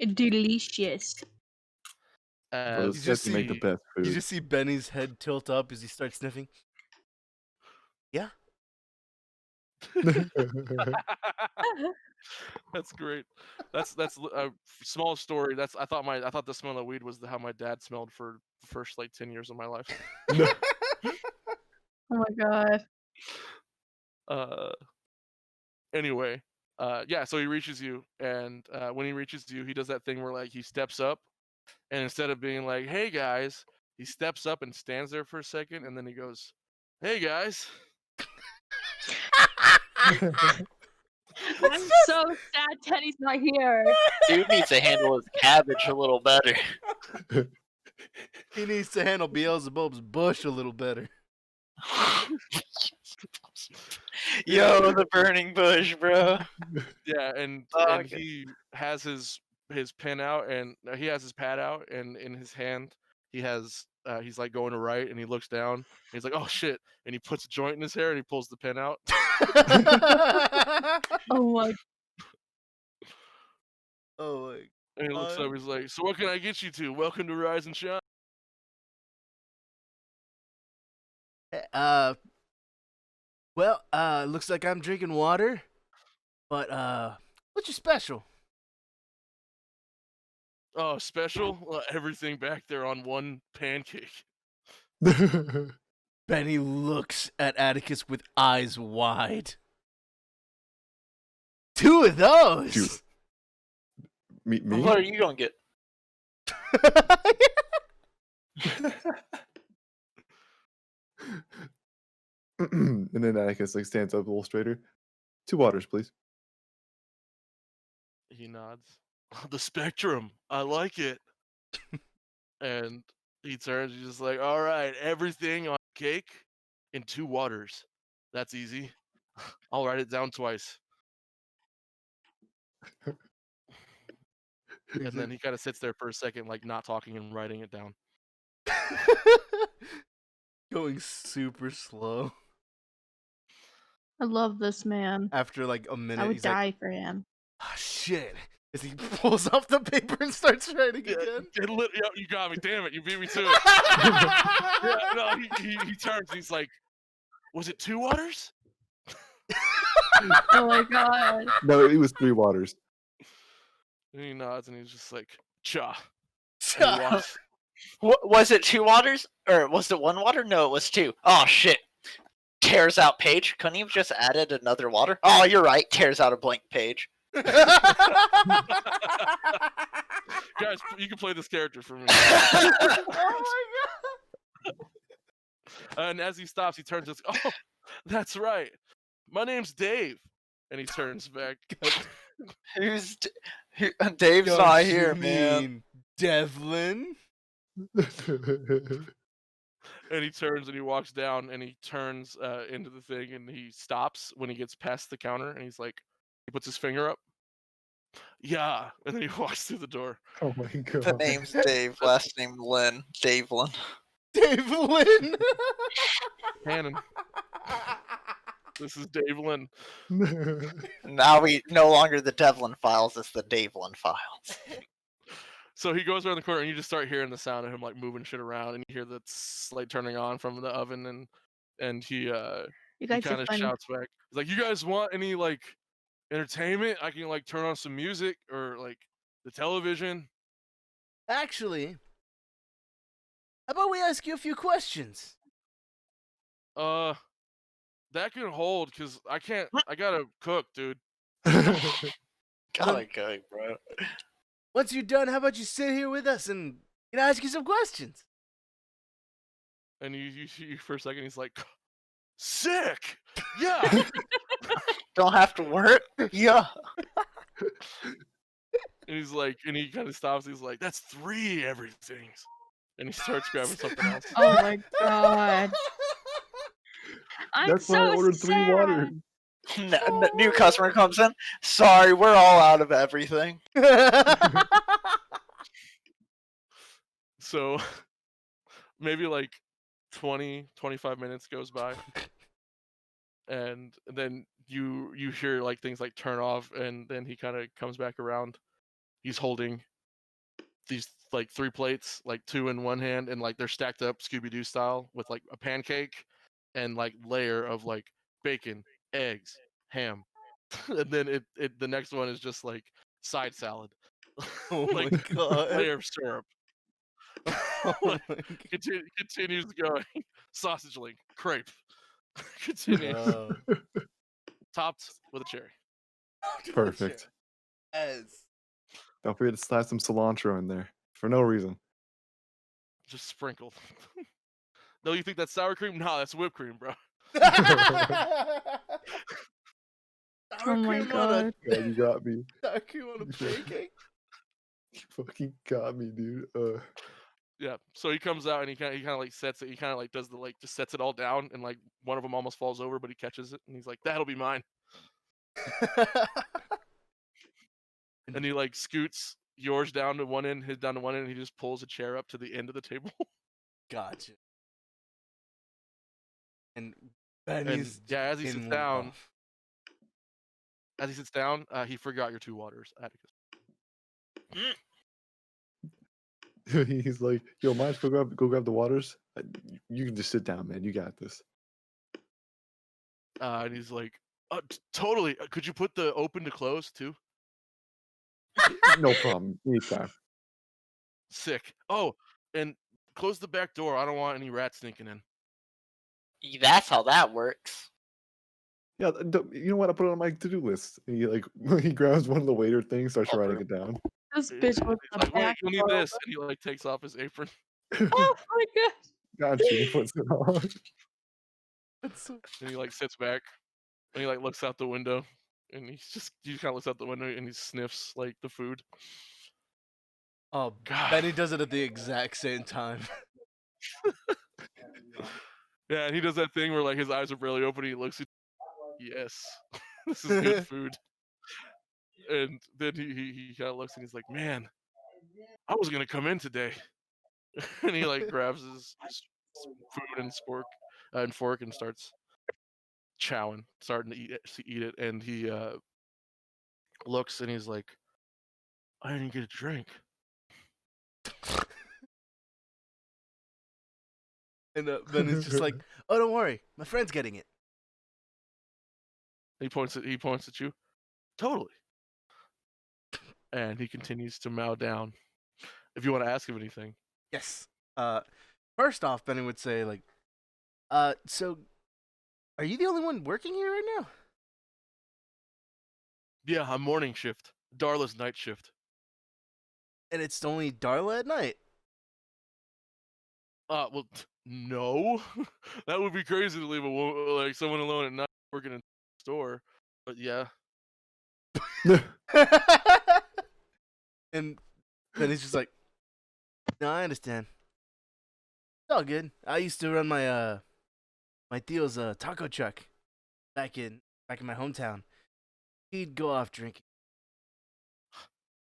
Delicious. Well, You this just guy can make the see best you food. just see Benny's head tilt up as he starts sniffing. Yeah. That's great. That's a small story. I thought the smell of weed was how my dad smelled for the first like 10 years of my life. Oh my god. Uh, anyway, yeah. So he reaches you, and when he reaches you, he does that thing where like he steps up, and instead of being like, "Hey guys," he steps up and stands there for a second, and then he goes, "Hey guys." I'm so sad Teddy's not here. Dude needs to handle his cabbage a little better. He needs to handle Beelzebub's bush a little better. Yo, the burning bush, bro. Yeah, and Fuck. he has his pen out, and he has his pad out, and in his hand he has he's like going to write, and he looks down, and he's like, "Oh shit!" And he puts a joint in his hair, and he pulls the pen out. Oh my. Oh my. And he looks up, he's like, "So what can I get you to? Welcome to Rise and Shine." Well, looks like I'm drinking water, but what's your special? Oh, special? Everything back there on one pancake. Benny looks at Atticus with eyes wide. 2 of those. Two. Me? What are you gonna get? And then Atticus like stands up a little straighter. 2 waters, please. He nods. The spectrum. I like it. And he turns, he's just like, "All right, everything on cake in 2 waters. That's easy. I'll write it down twice." And then he kind of sits there for a second, like not talking and writing it down. Going super slow. I love this man. After like a minute, I would he's die like, for him. "Ah, shit." As he pulls off the paper and starts writing again. Yep, you got me. Damn it, you beat me to it. Yeah, no, he turns. He's like, "Was it 2 waters?" Oh my god. No, it was 3 waters. And he nods, and he's just like, "Cha." Cha. Was it 2 waters? Or was it 1 water? No, it was 2. Oh, shit. Tears out page. Couldn't he have just added another water? Oh, you're right. Tears out a blank page. Guys, you can play this character for me. Oh my god. And as he stops, he turns and says, "Oh, that's right. My name's Dave." And he turns back. Dave's Don't not you here, man. mean Devlin? And he turns and he walks down and he turns into the thing and he stops when he gets past the counter and he's like, he puts his finger up. "Yeah." And then he walks through the door. Oh my god. The name's Dave, last name Lynn. Davelin. Devlin. Hannon. This is Dave Lynn. Now we no longer the Devlin files, it's the Davelin files. So he goes around the corner and you just start hearing the sound of him like moving shit around and you hear the light turning on from the oven and he You guys kind are of funny. shouts back. He's like, "You guys want any like entertainment? I can like turn on some music or like the television." Actually, how about we ask you a few questions? That can hold because I gotta cook, dude. Gotta go, bro. Once you're done, how about you sit here with us and ask you some questions? And you see for a second, he's like, "Sick, yeah." Don't have to work? Yeah. And he's like, and he kind of stops. He's like, "That's 3 everythings," and he starts grabbing something else. Oh my god. I'm That's why I so ordered 3 sad. waters. New customer comes in. Sorry, we're all out of everything. So maybe like 20-25 minutes goes by, and then you hear like things like turn off, and then he kind of comes back around. he's holding these like 3 plates, like 2 in one hand, and like they're stacked up Scooby-Doo style with like a pancake and like layer of like bacon, eggs, ham. And then the next one is just like side salad. Oh my Like god. layer of syrup. Oh Like, my god. continues going. Sausage link, crepe. Continues. Topped with a cherry. Perfect. Yes. Don't forget to slap some cilantro in there for no reason. Just sprinkled. No, you think that's sour cream? No, that's whipped cream, bro. Oh my god. God, you got me. Sour cream on a pancake? You fucking got me, dude. Yeah. So he comes out and he kind of like sets it. He kind of like does the like just sets it all down, and like one of them almost falls over, but he catches it and he's like, "That'll be mine." And he like scoots yours down to one end, his down to one end, and he just pulls a chair up to the end of the table. Gotcha. And And Benny's yeah, as he in sits one down, off. he forgot your 2 waters, Atticus. He's like, yo, mind if I go grab the waters? You can just sit down, man. You got this. And he's like, "Totally. Could you put the open to close too?" No problem. Anytime. Sick. Oh, and close the back door. I don't want any rats sneaking in. That's how that works. Yeah, you know what? I put it on my to-do list. And he like he grabs one of the waiter things, starts Oh, writing it down. This bitch was He's like, "Wait, back you'll need door this," open. and he like takes off his apron. Oh my god. Got you. He puts it on. That's so And he like sits back and he like looks out the window, and he just kind of looks out the window and he sniffs like the food. Oh, God. Benny does it at the exact same time. Yeah, and he does that thing where like his eyes are barely open. And he looks at, yes, this is good food. And then he kind of looks and he's like, "Man, I was gonna come in today." And he like grabs his food and fork and starts chowing, starting to eat it. And he looks and he's like, "I didn't get a drink." And Benny's just like, "Oh, don't worry, my friend's getting it." He points at you. Totally. And he continues to mow down. If you want to ask him anything. Yes. First off, Benny would say like, so are you the only one working here right now? Yeah, I'm morning shift. Darla's night shift. And it's only Darla at night. Well, no. That would be crazy to leave someone alone at night working in a store. But yeah. And then he's just like, "No, I understand. It's all good. I used to run my my Theo's taco truck back in my hometown. He'd go off drinking."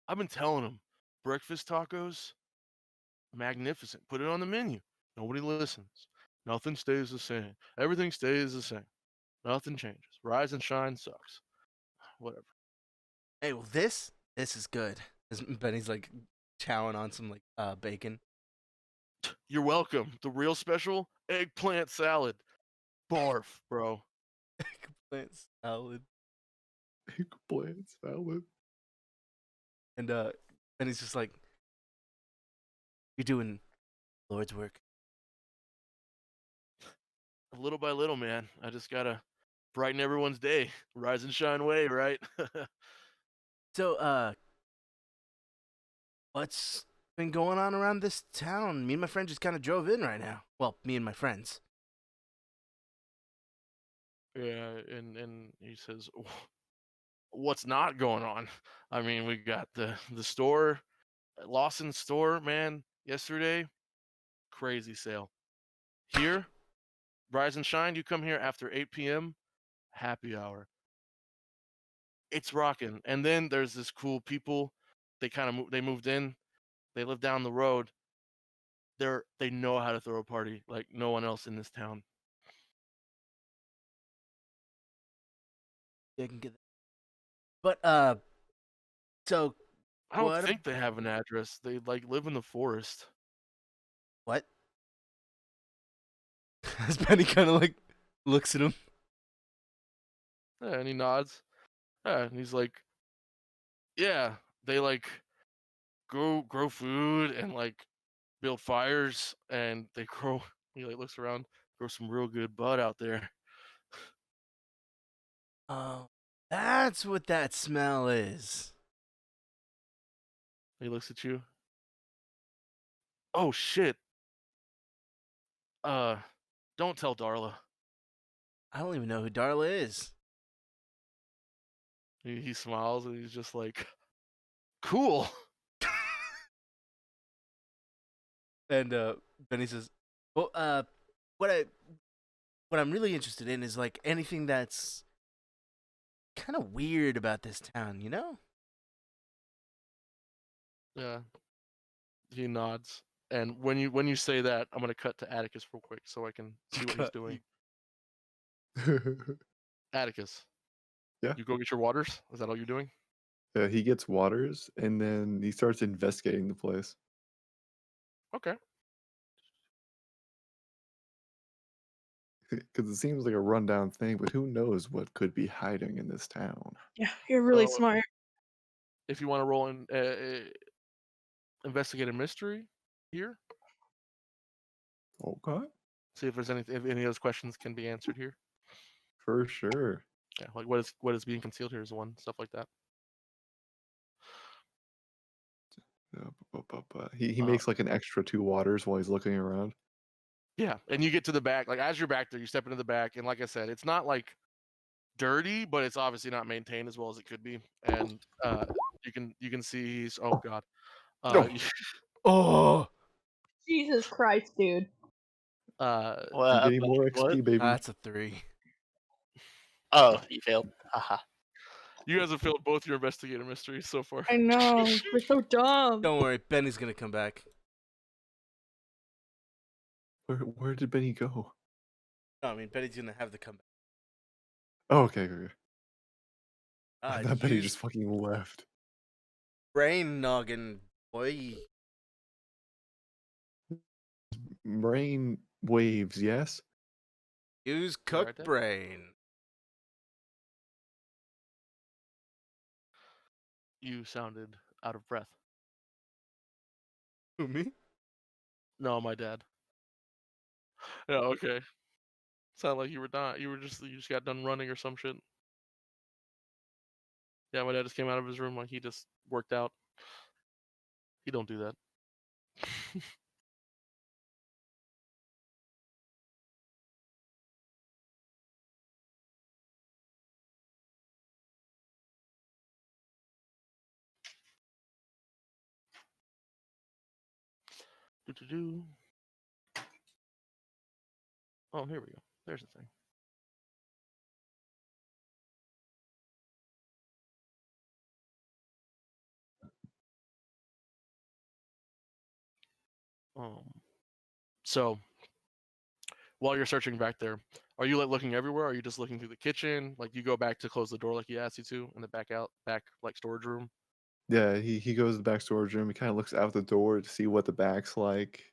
I've been telling him, breakfast tacos, magnificent. Put it on the menu. Nobody listens. Nothing stays the same. Everything stays the same. Nothing changes. Rise and shine sucks. Whatever. Hey, well this is good. Benny's like chowing on some like bacon. You're welcome. The real special, eggplant salad. Barf, bro. Eggplant salad. Eggplant salad. And Benny's just like, "You're doing Lord's work." Little by little, man. I just gotta brighten everyone's day. Rise and shine way, right? So, what's been going on around this town? Me and my friend just kind of drove in right now. Well, me and my friends. Yeah, and he says, "What's not going on?" I mean, we got the store, Lawson store, man. Yesterday, crazy sale. Here, Rise and Shine. You come here after 8 p.m. Happy hour. It's rocking. And then there's this cool people. They moved in. They live down the road. They know how to throw a party like no one else in this town. Yeah, I can get that. But, so I don't What? think they have an address. They like live in the forest. What? As Benny kind of like looks at him. Yeah, and he nods. Yeah, and he's like, yeah, they like grow food and like build fires and they grow. He like looks around, grow some real good bud out there. Oh, that's what that smell is. He looks at you. Oh shit. Uh, don't tell Darla. I don't even know who Darla is. He smiles and he's just like, cool. And Benny says, "Well, what I what I'm really interested in is like anything that's kind of weird about this town, you know?" Yeah. He nods. And when you say that, I'm gonna cut to Atticus real quick so I can see what he's Cut. doing. Atticus, Yeah. you go get your waters. Is that all you're doing? He gets waters and then he starts investigating the place. Okay. Because it seems like a rundown thing, but who knows what could be hiding in this town? Yeah, you're really So smart. if you want to roll in investigate a mystery here, Okay. see if there's anything, if any of those questions can be answered here. For sure. Yeah, like what is being concealed here is one, stuff like that. He Uh, makes like an extra 2 waters while he's looking around. Yeah, and you get to the back. Like as you're back there, you step into the back, and like I said, it's not like dirty, but it's obviously not maintained as well as it could be. And you can see he's oh god. No. Oh, Jesus Christ, dude. You're getting more What? XP, baby. that's a 3. Oh, you failed. Haha. You guys have failed both your investigator mysteries so far. I know. We're so dumb. Don't worry, Benny's gonna come back. Where did Benny go? No, I mean Benny's gonna have to come back. Oh, okay. I thought Benny Use just fucking left. brain noggin, boy. Brain waves, yes? Use Right cooked there. brain. You sounded out of breath. Who, me? No, my dad. Yeah, okay. Sound like you were not. You just got done running or some shit. Yeah, my dad just came out of his room like he just worked out. He don't do that. Do. Oh, here we go. There's the thing. So while you're searching back there, are you like looking everywhere? Or are you just looking through the kitchen? Like you go back to close the door like he asked you to, and then back like storage room. Yeah, he goes to the back storage room. He kind of looks out the door to see what the back's like.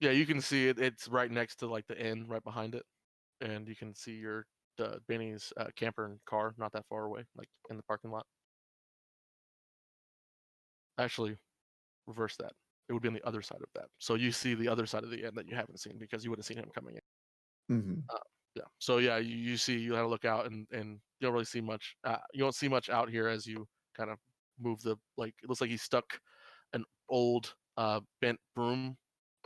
Yeah, you can see it. It's right next to like the inn, right behind it, and you can see your Benny's camper and car not that far away, like in the parking lot. Actually, reverse that. It would be on the other side of that. So you see the other side of the inn that you haven't seen because you would have seen him coming in. Hmm. Yeah. So yeah, you see, you had to look out, and you don't really see much. You don't see much out here as you kind of move the like. It looks like he stuck an old bent broom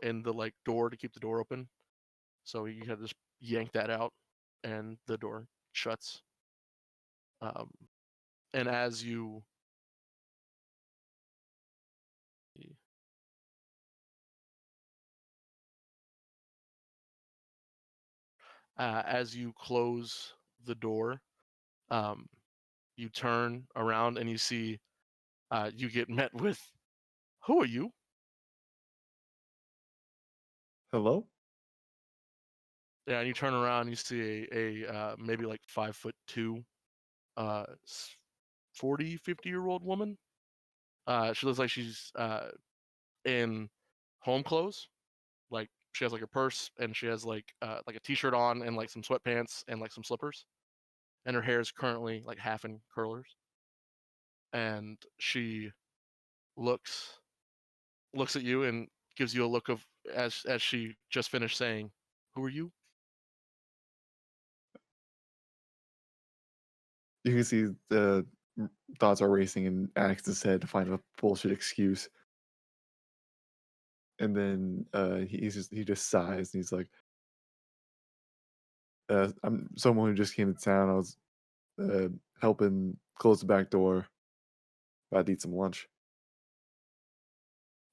in the like door to keep the door open. So you had to just yank that out, and the door shuts. And as you close the door, you turn around and you see you get met with, "Who are you?" Hello? Yeah, and you turn around and you see a maybe like 5'2", 40, 50-year-old woman. She looks like she's in home clothes. Like she has like a purse and she has like a t-shirt on and like some sweatpants and like some slippers. And her hair is currently like half in curlers. And she looks at you and gives you a look of as she just finished saying, "Who are you?" You can see the thoughts are racing in Atticus' head to find a bullshit excuse. And then he just sighs and he's like, I'm someone who just came to town. I was helping close the back door. About to eat some lunch.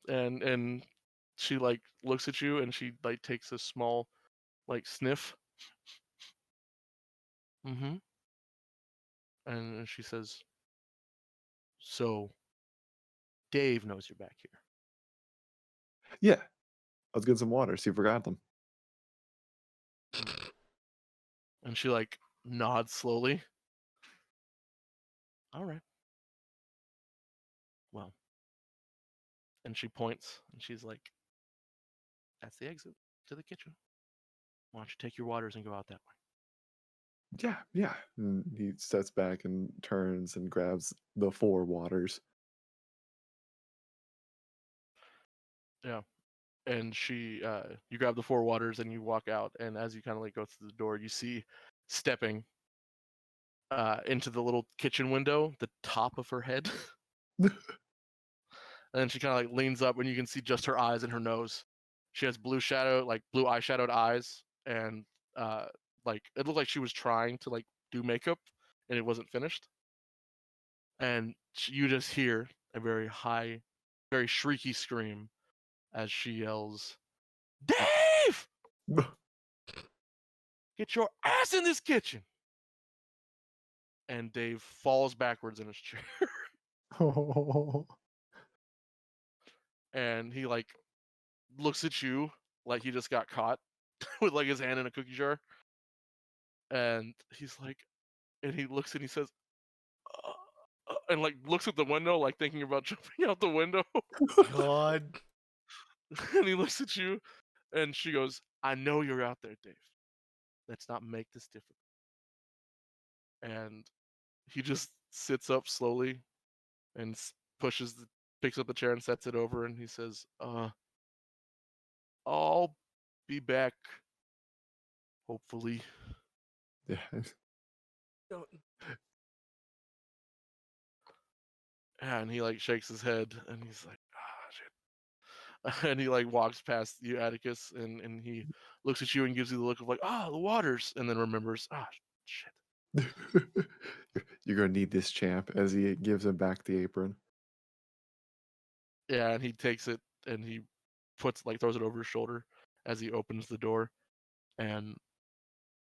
And she like looks at you and she like takes a small like sniff. Mm-hmm. And she says, "So Dave knows you're back here." Yeah, I was getting some water. See if I got them. And she like nods slowly. "All right. Well." And she points and she's like, "That's the exit to the kitchen. Why don't you take your waters and go out that way?" Yeah, yeah. And he steps back and turns and grabs the 4 waters. Yeah. And she you grab the 4 waters and you walk out, and as you kind of like go through the door, you see stepping into the little kitchen window the top of her head. And then she kind of like leans up and you can see just her eyes and her nose. She has blue eyeshadowed eyes, and like it looked like she was trying to like do makeup and it wasn't finished. And you just hear a very high, very shrieky scream as she yells, "Dave! Get your ass in this kitchen!" And Dave falls backwards in his chair. Oh. And he like looks at you like he just got caught with like his hand in a cookie jar. And he's like, and he looks and he says, and like looks at the window, like thinking about jumping out the window. God. And he looks at you, and she goes, "I know you're out there, Dave. Let's not make this difficult." And he just sits up slowly and picks up the chair and sets it over, and he says, "I'll be back, hopefully." Yeah. And he like shakes his head, and he's like, "Ah, shit." And he like walks past you, Atticus, and he looks at you and gives you the look of like, "Ah, the waters," and then remembers, "Ah, shit." You're gonna need this, champ, as he gives him back the apron. Yeah, and he takes it and he throws it over his shoulder as he opens the door, and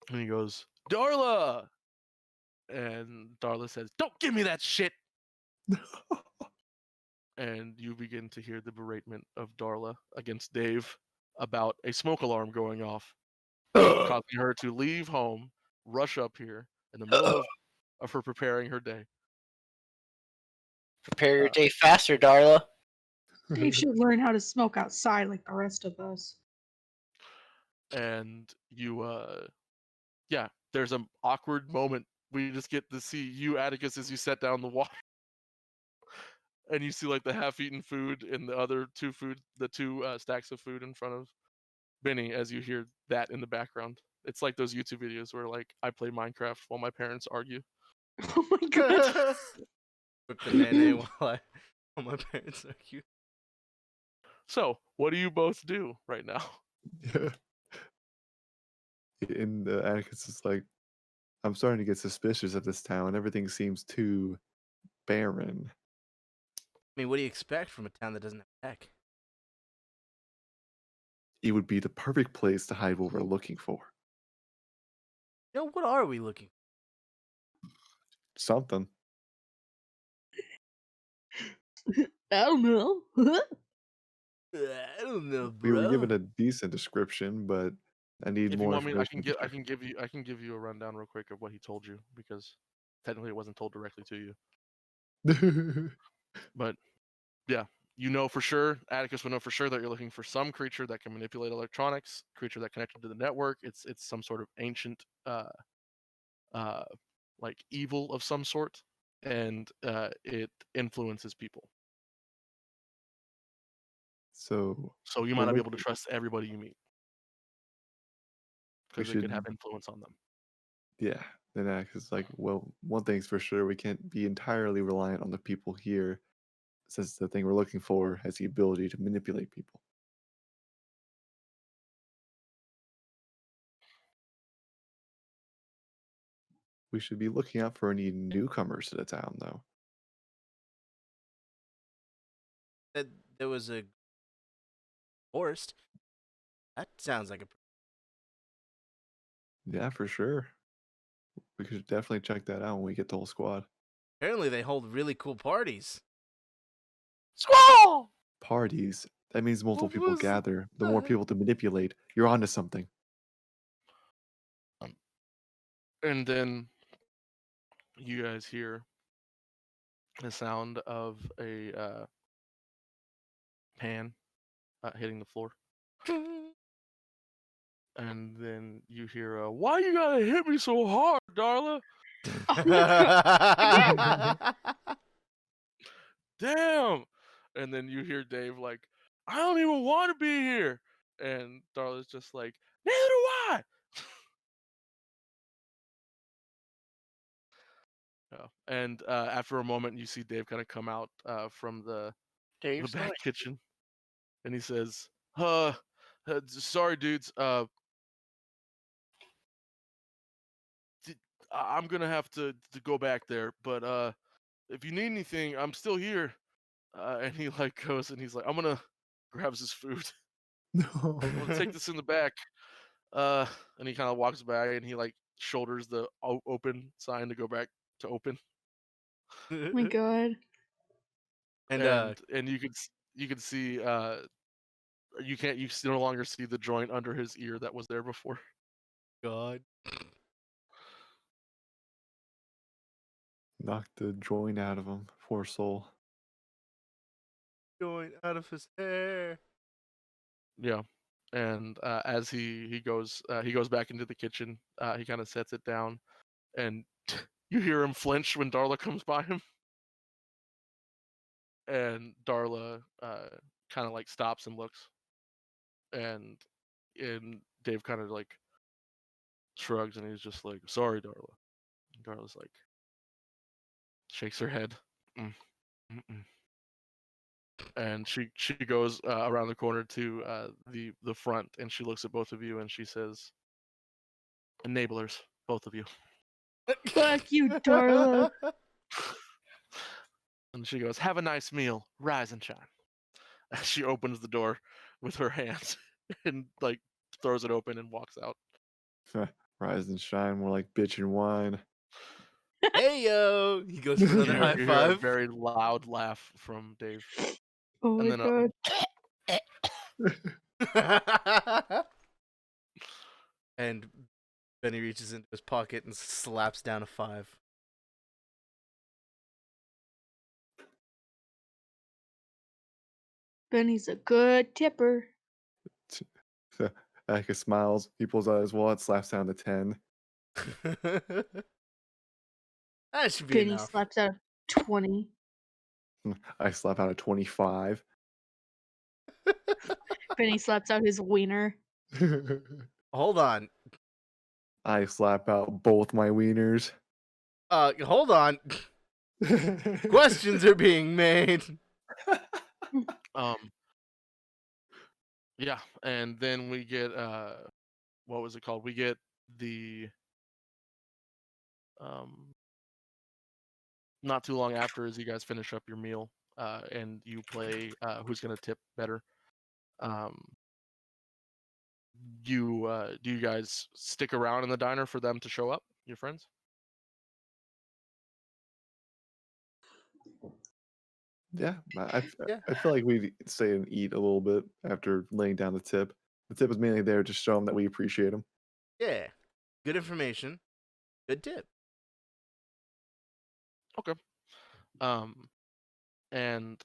he goes, "Darla!" And Darla says, "Don't give me that shit!" And you begin to hear the beratement of Darla against Dave about a smoke alarm going off, causing her to leave home, rush up here in the middle of her preparing her day. Prepare your day faster, Darla. Dave should learn how to smoke outside like the rest of us. And you, yeah, there's an awkward moment. We just get to see you, Atticus, as you set down the water. And you see like the half-eaten food and the two stacks of food in front of Benny as you hear that in the background. It's like those YouTube videos where like I play Minecraft while my parents argue. Oh my god. Whip the mayonnaise while my parents are cute. So, what do you both do right now? Yeah. And Atticus is like, I'm starting to get suspicious of this town. Everything seems too barren. I mean, what do you expect from a town that doesn't have tech? It would be the perfect place to hide what we're looking for. You know, what are we looking Something. I don't know. for? I don't know, We were bro. given a decent description, but I need If you more want me, information. I can give you a rundown real quick of what he told you, because technically it wasn't told directly to you. But You know for sure, Atticus would know for sure that you're looking for some creature that can manipulate electronics, creature that connected to the network. It's some sort of ancient, like evil of some sort, and it influences people. So So you might when not be we able to trust everybody you meet we because it should, could have influence on them. yeah. Then Axe is like, well, one thing's for sure, we can't be entirely reliant on the people here, since the thing we're looking for has the ability to manipulate people. We should be looking out for any newcomers to the town, though. There was a forest. That sounds like a. Yeah, for sure. We should definitely check that out when we get the whole squad. Apparently, they hold really cool parties. Squall! Parties. That means multiple What people was gather. The more that? people to manipulate, you're onto something. And then you guys hear the sound of a pan hitting the floor. And then you hear, "Why you gotta hit me so hard, Darla? Damn!" And then you hear Dave like, "I don't even want to be here." And Darla's just like, "Neither do I." Yeah. And after a moment, you see Dave kind of come out from the Dave's back noise. kitchen, and he says, sorry, dudes. I'm gonna have to go back there, but if you need anything, I'm still here." And he like goes and he's like, "I'm gonna," grabs his food. "I'm gonna take this in the back." And he kind of walks back and he like shoulders the open sign to go back to open. Oh my god. And And you can see you no longer see the joint under his ear that was there before. God. Knock the joint out of him. Poor soul. Going out of his hair. Yeah. And as he goes back into the kitchen, he kind of sets it down, and you hear him flinch when Darla comes by him. And Darla kind of like stops and looks, and Dave kind of like shrugs and he's just like, "Sorry, Darla." And Darla's like, shakes her head, "Mm, mm-mm." And she goes around the corner to the front, and she looks at both of you and she says, "Enablers, both of you." Fuck you, Darla. And she goes, "Have a nice meal, rise and shine." As she opens the door with her hands and like throws it open and walks out. Rise and shine, more like bitch and wine. Hey yo! He goes for another high You hear a five. very loud laugh from Dave. Oh And my then god. And Benny reaches into his pocket and slaps down a 5. Benny's a good tipper. Atticus smiles. He pulls out his wallet, slaps down to 10. That should be Benny enough. slaps out 20. I slap out a 25. Benny slaps out his wiener. Hold on. I slap out both my wieners. Hold on. Questions are being made. Yeah, and then we get what was it called? We get the not too long after, as you guys finish up your meal and you play who's gonna tip better. Do you guys stick around in the diner for them to show up, your friends? Yeah, Yeah. I feel like we stay and eat a little bit after laying down the tip. The tip is mainly there to show them that we appreciate them. Yeah. Good information. Good tip. Okay. And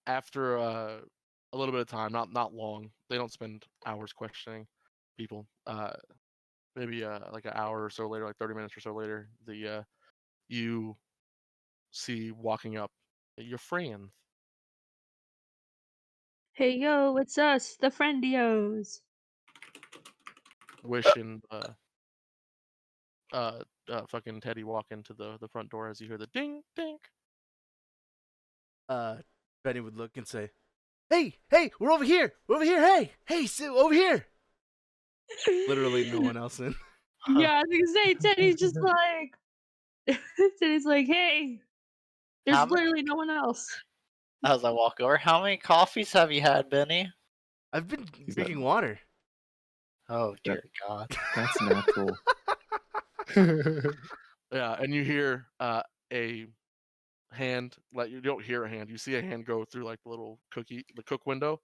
after a little bit of time, not long. They don't spend hours questioning people. Maybe like an hour or so later, like 30 minutes or so later, you see walking up your friend. Hey yo, it's us, the Friendios. Wish and fucking Teddy walk into the front door as you hear the ding ding. Benny would look and say, "Hey, we're over here. We're over here. Hey, Sue, over here." Literally no one else in. Yeah, I was gonna say Teddy's just like Teddy's like, hey, there's How many, literally no one else. as I walk over, how many coffees have you had, Benny? I've been He's drinking water. Oh dear God. That's natural. Yeah, and you hear a hand. Like you don't hear a hand. You see a hand go through like the little the cook window.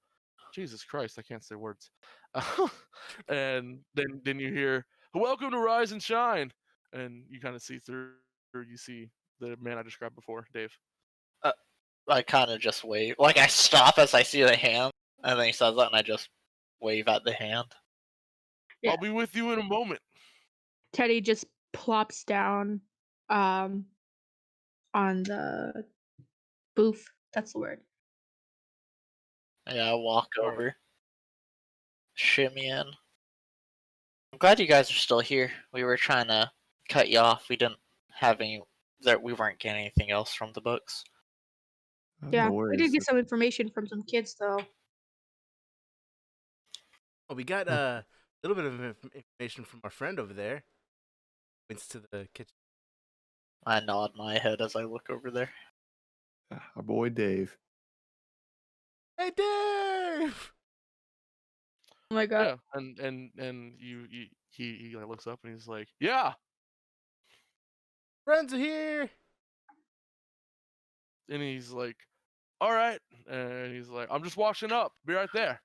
Jesus Christ, I can't say words. And then you hear, "Welcome to Rise and Shine," and you kind of see through. You see the man I described before, Dave. I kind of just wave. Like I stop as I see the hand, and then he says that, and I just wave at the hand. Yeah. I'll be with you in a moment. Teddy just plops down on the booth. That's the word. Yeah, I walk All right. over, shimmy in. I'm glad you guys are still here. We were trying to cut you off. We didn't have any. We weren't getting anything else from the books. Yeah, No we did worries. get some information from some kids though. Well, we got a little bit of information from our friend over there. Points to the kitchen. I nod my head as I look over there. Our boy Dave. Hey, Dave! Oh my god. Yeah, and he like looks up and he's like, "Yeah," Friends are here. and he's like, "All right," and he's like, "I'm just washing up. Be right there."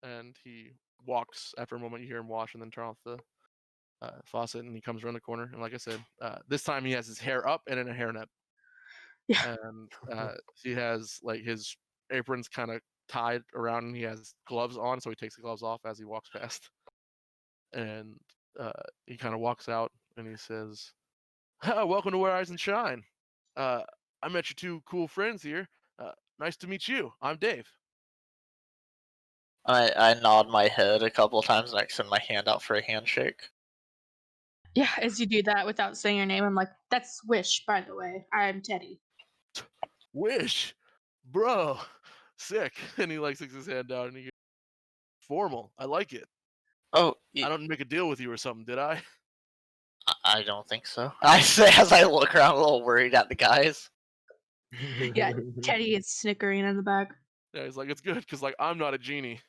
And he walks. After a moment, you hear him wash and then turn off the faucet, and he comes around the corner. And like I said, this time he has his hair up and in a hairnet, Yeah. and he has like his apron's kind of tied around, and he has gloves on, so he takes the gloves off as he walks past. And he kind of walks out, and he says, "Welcome to Where Eyes and Shine. I met your two cool friends here. Nice to meet you. I'm Dave." I nod my head a couple times and I extend my hand out for a handshake. Yeah, as you do that without saying your name, I'm like, that's Wish, by the way. I'm Teddy. Wish, bro, sick. And he like sticks his hand down, and he goes, "Formal. I like it. Oh, I don't make a deal with you or something, did I?" I don't think so. I say as I look around, a little worried at the guys. Yeah, Teddy is snickering in the back. Yeah, he's like, "It's good, cause like I'm not a genie."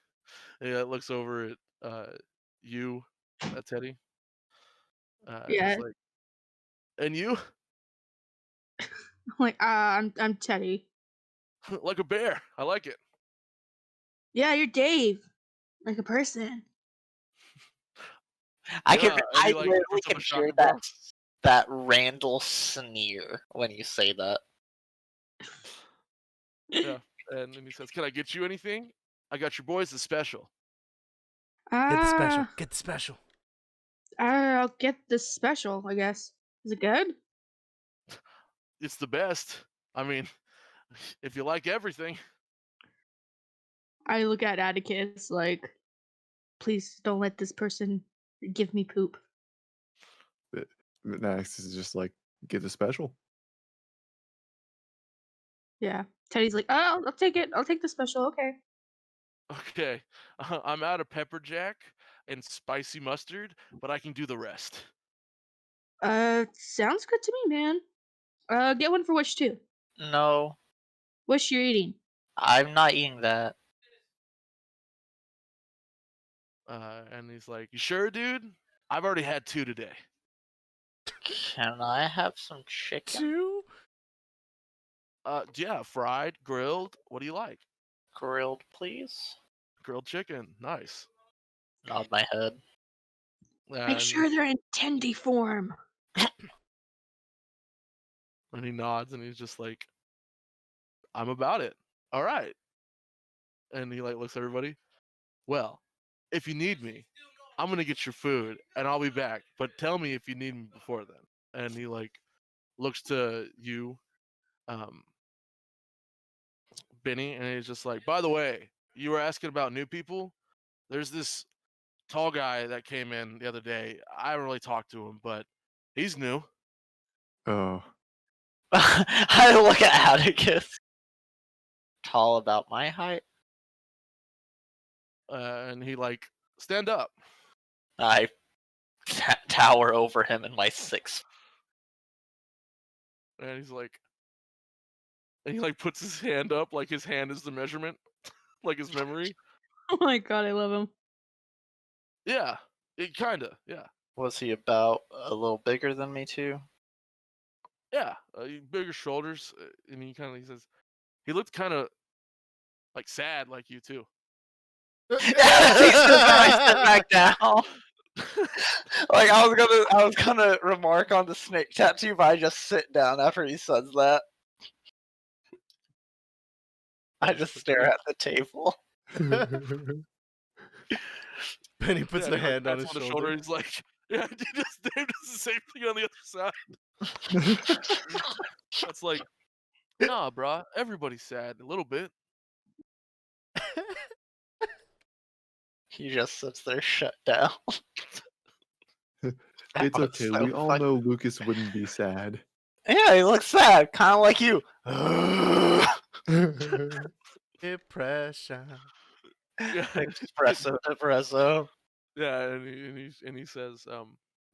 And he looks over at you, Teddy. Yeah. He's like, "And you?" I'm like, I'm Teddy. "Like a bear. I like it." Yeah, you're Dave. Like a person. I Yeah, and I he like literally puts up can a shotgun hear barrel. that Randall sneer when you say that. Yeah, and then he says, "Can I get you anything? I got your boys a special." Get the special. Ah, Get the special. I'll get this special, I guess. Is it good? It's the best. I mean, if you like everything. I look at Atticus like, please don't let this person give me poop. Next is just like get the special. Yeah. Teddy's like, oh, I'll take it. I'll take the special. Okay. Okay, I'm out of pepper jack and spicy mustard, but I can do the rest. Sounds good to me, man. Get one for Wish too. No, Wish you're eating. I'm not eating that. And he's like, "You sure, dude? I've already had 2 today." Can I have some chicken? 2? Yeah, fried, grilled. What do you like? Grilled, please? Grilled chicken. Nice. Nod my head. Make And sure they're in tendy form. he nods, and he's just like, I'm about it. All right. And he like looks at everybody. Well, if you need me, I'm gonna get your food and I'll be back. But tell me if you need me before then. And he like looks to you, um, Benny, and he's just like, by the way, you were asking about new people. There's this tall guy that came in the other day. I haven't really talked to him, but he's new. Oh, I look at Atticus. Tall about my height. And he like, stand up. I tower over him in my 6. And he's like, and he like puts his hand up like his hand is the measurement, like his memory. Oh my god, I love him. Yeah, it kinda, yeah, Was he about a little bigger than me too? yeah. Bigger shoulders, and he says he looked kind of like sad, like you too. I sit back down. Like I was gonna remark on the snake tattoo, but I just sit down after he says that. I just stare at the table. Penny puts Yeah, her he, like, hand on pats his him shoulder. He's like, yeah, Dave does the same thing on the other side. That's like, nah, brah, everybody's sad a little bit. He just sits there shut down. it's was okay. so We all funny. know Lucas wouldn't be sad. Yeah, he looks sad, kind of like you. Depression. Yeah, Espresso. yeah, and he says,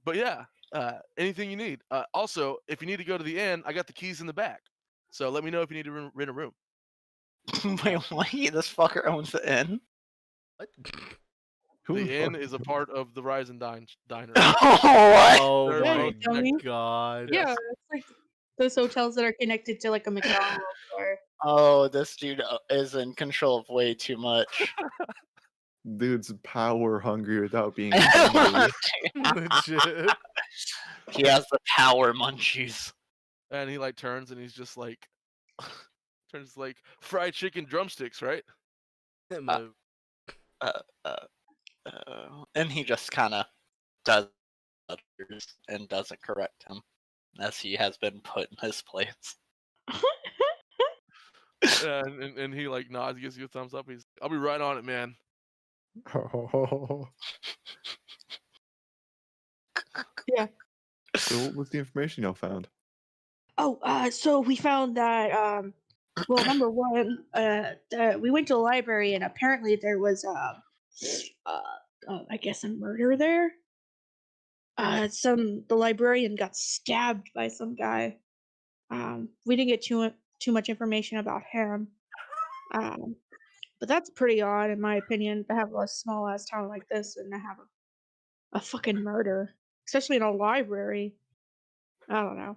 but yeah, anything you need. Also, if you need to go to the inn, I got the keys in the back. So let me know if you need to rent a room. Wait, what? This fucker owns the inn? What? Who The the inn fuck- is a part of the Rise and Dine Diner. What? Oh They're my both connected. god. Yeah, it's like those hotels that are connected to like a McDonald's or Oh, this dude is in control of way too much. Dude's power hungry without being hungry. Legit. He has the power munchies. And he like turns and he's just like turns like fried chicken drumsticks, right? Move. And he just kind of does others and doesn't correct him, as he has been put in his place. And he like nods, gives you a thumbs up. He's, I'll be right on it, man. So what was the information y'all found? Oh, so we found that well, number one, we went to the library and apparently there was I guess a murder there. The librarian got stabbed by some guy. We didn't get too much information about him. But that's pretty odd in my opinion to have a small ass town like this and to have a fucking murder, especially in a library. I don't know.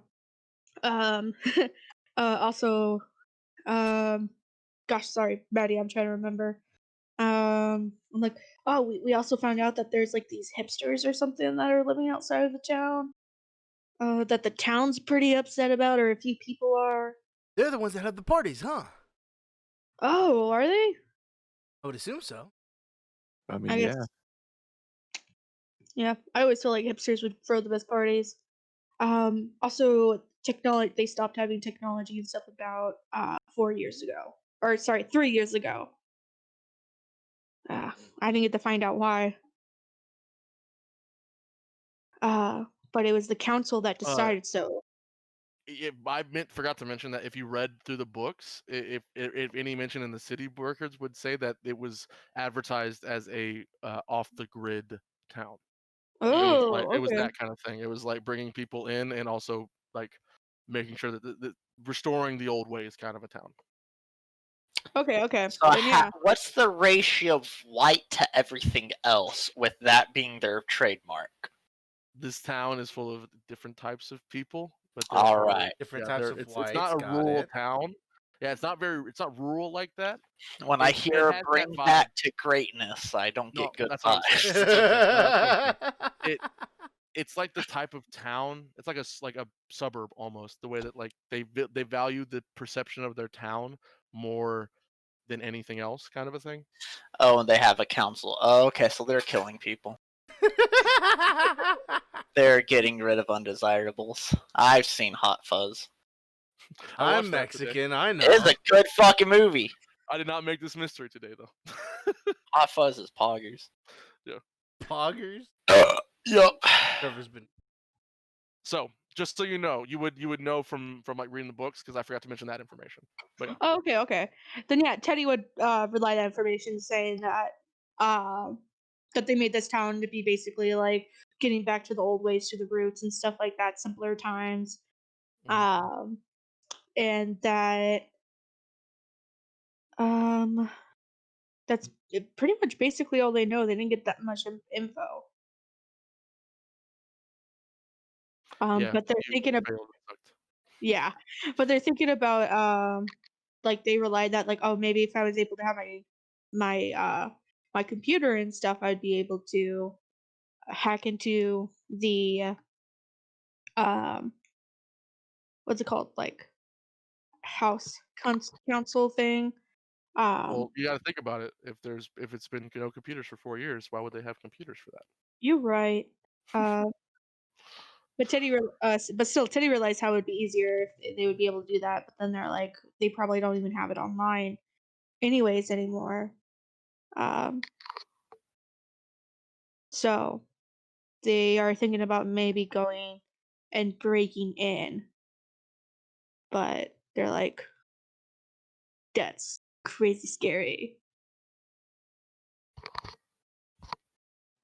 Also, gosh, sorry, Maddie, I'm trying to remember. I'm like, oh, we also found out that there's like these hipsters or something that are living outside of the town. That the town's pretty upset about, or a few people are. They're the ones that have the parties, huh? Oh, are they? I would assume so. I mean, I guess. yeah. Yeah, I always feel like hipsters would throw the best parties. Also, technology. They stopped having technology and stuff about 4 years ago, or sorry, 3 years ago. I didn't get to find out why. But it was the council that decided so. Forgot to mention that if you read through the books, if any mention in the city records would say that it was advertised as a off the grid town. Oh, It was okay. that kind of thing. It was like bringing people in and also like making sure that restoring the old ways kind of a town. Okay. So, Then yeah. what's the ratio of white to everything else, with that being their trademark? This town is full of different types of people, but All right. Different types of it's whites. not a got rural it. town. Yeah, it's not rural like that. When I It hear has that "bring vibe. back to greatness," I don't No, get good that's what I'm vibes. saying. That's what I'm saying. it's like the type of town. It's like like a suburb almost. The way that like they value the perception of their town more than anything else, kind of a thing. Oh, and they have a council. Oh, okay, so they're killing people. They're getting rid of undesirables. I've seen Hot Fuzz. I I'm watched that today. Mexican. I know. It is a good fucking movie. I did not make this mystery today though. Hot Fuzz is poggers. Poggers. Yup. Trevor's been. So just so you know, you would know from like reading the books because I forgot to mention that information. But yeah. Oh, okay. Then yeah, Teddy would relay that information saying that that they made this town to be basically like getting back to the old ways, to the roots and stuff like that, simpler times. And that that's pretty much basically all they know. They didn't get that much info. Yeah, But they're you thinking of failed. It sucked. yeah, but they're thinking about like they relied that like, oh, maybe if I was able to have my computer and stuff, I'd be able to hack into the um what's it called, like house council thing. Well, you got to think about it. If it's been no computers for 4 years, why would they have computers for that? You're right. Uh, but still, Teddy realized how it would be easier if they would be able to do that. But then they're like, they probably don't even have it online, anyways, anymore. So they are thinking about maybe going and breaking in, but they're like, that's crazy scary.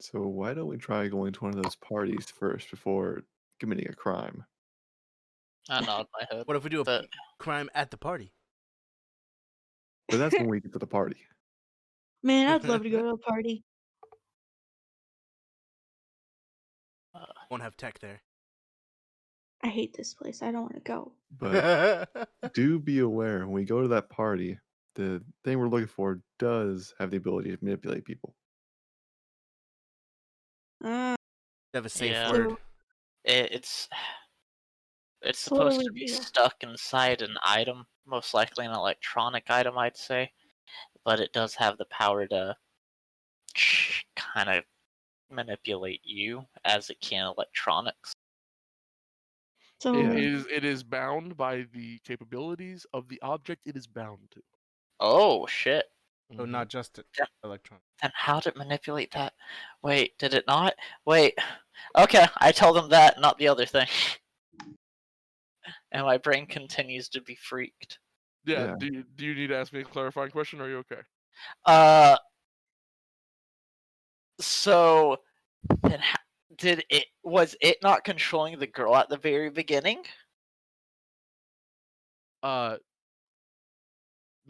So why don't we try going to one of those parties first before committing a crime? I nod my head. What if we do a But crime at the party? But that's when we get to the party. Man, I'd love to go to a party. Won't have tech there. I hate this place. I don't want to go. But do be aware when we go to that party, the thing we're looking for does have the ability to manipulate people. Uh, Have a safe Yeah. word. so it's what supposed do to we be do? stuck inside an item, most likely an electronic item, I'd say. But it does have the power to kind of manipulate you as it can electronics. So It is bound by the capabilities of the object it is bound to. Oh shit. So Mhm. not just Yeah. electronic. Then how did it manipulate that? Wait, did it not? Wait. Okay, I tell them that, not the other thing. And my brain continues to be freaked. Yeah. Yeah. Do you need to ask me a clarifying question? Or are you okay? So then was it not controlling the girl at the very beginning?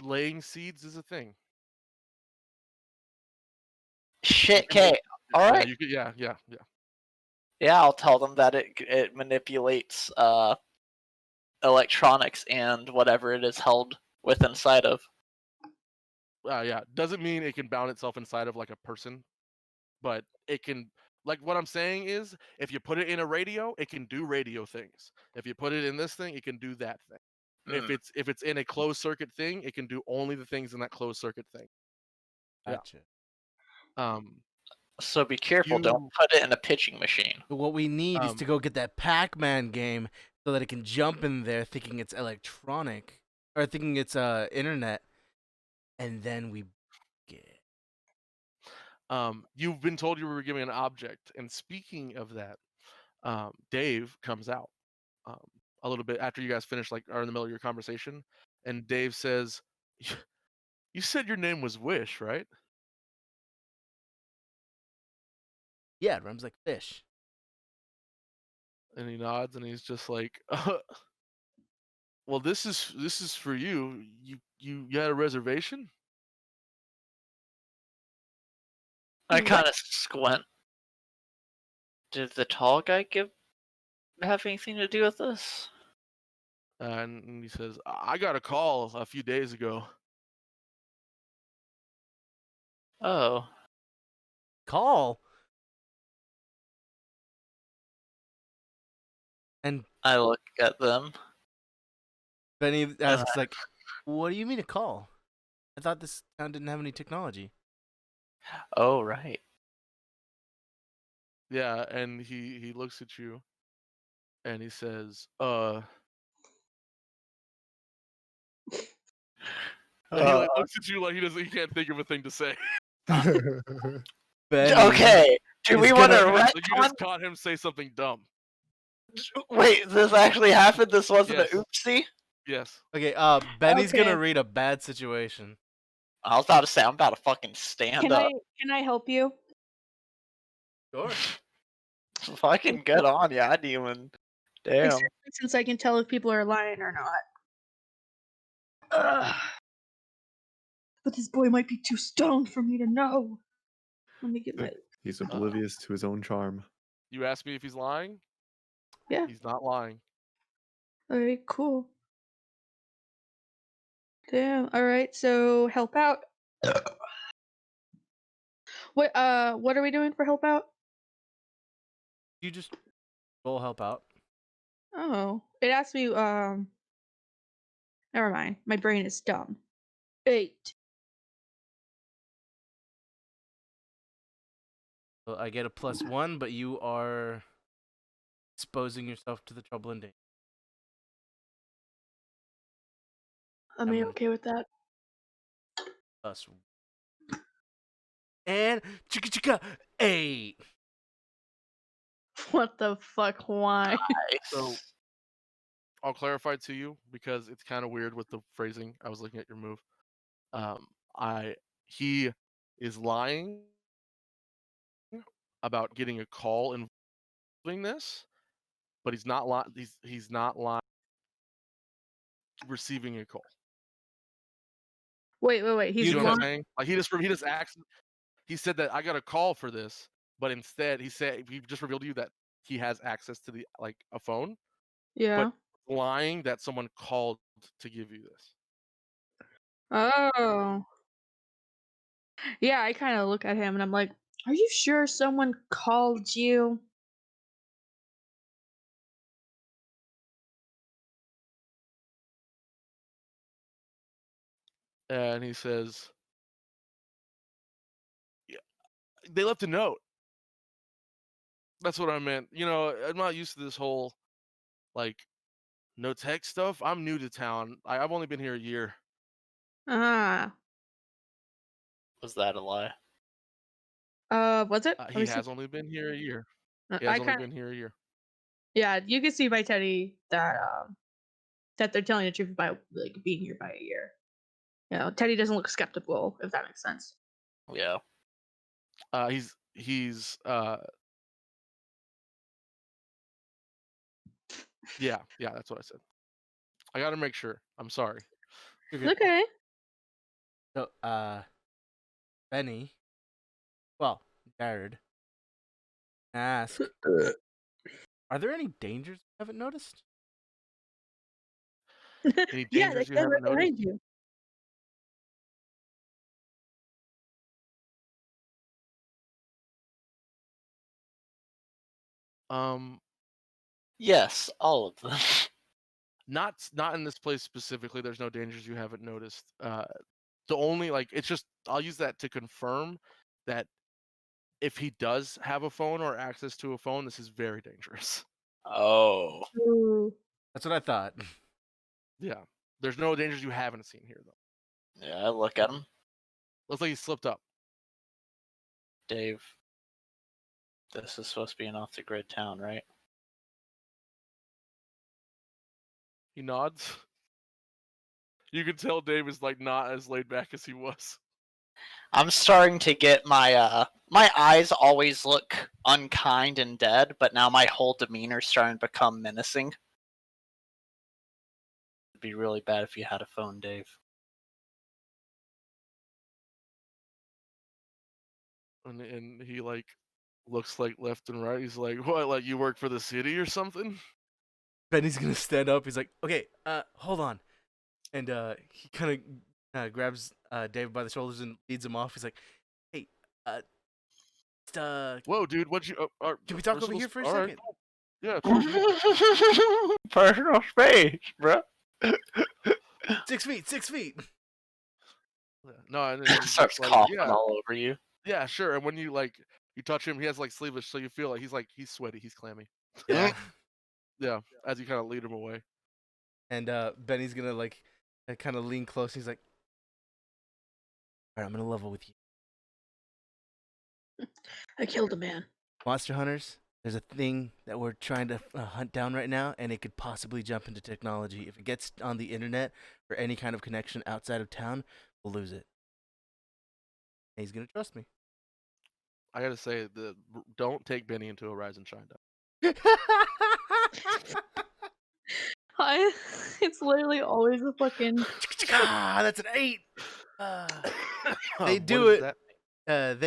Laying seeds is a thing. Shit, You can okay. Alright. Yeah, you could. Yeah. Yeah, I'll tell them that it manipulates electronics and whatever it is held with inside of. Yeah. Doesn't mean it can bound itself inside of like a person, but it can. Like what I'm saying is, if you put it in a radio, it can do radio things. If you put it in this thing, it can do that thing. If it's in a closed circuit thing, it can do only the things in that closed circuit thing. Yeah. Gotcha. So be careful, don't put it in a pitching machine. But what we need is to go get that Pac-Man game so that it can jump in there thinking it's electronic or thinking it's internet, and then we get it. You've been told you were given an object, and speaking of that, Dave comes out a little bit after you guys finish, like, are in the middle of your conversation, and Dave says, "You said your name was Wish, right?" Yeah, it rhymes like fish. And he nods, and he's just like, "Well, this is for you. You had a reservation?" I kind of squint. Did the tall guy have anything to do with this? And he says, "I got a call a few days ago." Oh. Call? I look at them. Benny asks, like, what do you mean a call? I thought this town didn't have any technology. Oh, right. Yeah, and he looks at you and he says, and he like looks at you like he can't think of a thing to say. Benny Okay. Do we is want to gonna- Like you retcon? just caught him say something dumb. Wait, this actually happened? This wasn't Yes. an oopsie? Yes. Okay, Benny's Okay. gonna read a bad situation. I was about to say, I'm about to fucking stand Can up. I help you? Sure. Fucking good on ya, I didn't even. Damn. Especially since I can tell if people are lying or not. Ugh. But this boy might be too stoned for me to know. Let me get my. He's oblivious to his own charm. You asked me if he's lying? Yeah. He's not lying. Alright, cool. Damn. Alright, so help out. What are we doing for help out? You just roll help out. Oh. It asked me, never mind. My brain is dumb. 8. So I get a +1, but you are exposing yourself to the trouble and danger. Am I okay with that? Plus. And chicka chicka 8. What the fuck? Why? So I'll clarify to you because it's kind of weird with the phrasing. I was looking at your move. He is lying about getting a call involving this, but he's not lying. He's not lying receiving a call. Wait. He's You know what I'm lying. saying? Like he just asked. He said that I got a call for this, but instead he just revealed to you that he has access to the like a phone, Yeah. but lying that someone called to give you this. Oh. Yeah, I kind of look at him and I'm like, are you sure someone called you? And he says, yeah, they left a note. That's what I meant. You know, I'm not used to this whole like no tech stuff. I'm new to town. I've only been here a year. Ah. Was that a lie? Was it? Let He me see. has only been here a year. He I has only kind of. been here a year. Yeah, you can see by Teddy that that they're telling the truth by like being here by a year. You know, Teddy doesn't look skeptical, if that makes sense. Yeah. He's yeah, that's what I said. I gotta make sure. I'm sorry. You're good. Okay. So, Benny, well, Jared, ask, are there any dangers you haven't noticed? Any Yeah, dangers they you said right haven't noticed? behind you. Yes, all of them. Not in this place specifically. There's no dangers you haven't noticed. The only like it's just I'll use that to confirm that if he does have a phone or access to a phone, this is very dangerous. Oh. Ooh. That's what I thought. Yeah. There's no dangers you haven't seen here though. Yeah, I look at him. Looks like he slipped up. Dave, this is supposed to be an off the grid town, right? He nods. You can tell Dave is like not as laid back as he was. I'm starting to get my my eyes always look unkind and dead, but now my whole demeanor's starting to become menacing. It'd be really bad if you had a phone, Dave. And he like looks like left and right. He's like, "What? Like you work for the city or something?" Benny's gonna stand up. He's like, okay, hold on. And he kind of grabs Dave by the shoulders and leads him off. He's like, hey, Whoa, dude! What you? can we talk we're over here supposed- for a all right, second? cool. Yeah, sure. Personal space, bro. 6 feet, 6 feet. Yeah. No, and then he's Starts just like, coughing yeah, all over you. yeah, sure. And when you you touch him, he has like sleeveless, so you feel like he's sweaty, he's clammy. Yeah. Yeah, as you kind of lead him away. And Benny's gonna like kind of lean close. He's like, "All right, I'm gonna level with you, I killed a man. monster hunters. There's a thing that we're trying to hunt down right now, and it could possibly jump into technology. If it gets on the internet or any kind of connection outside of town, we'll lose it." And he's gonna trust me. I gotta say, don't take Benny into a Rise and Shine down. It's literally always a fucking. That's an 8. They What do is it. that?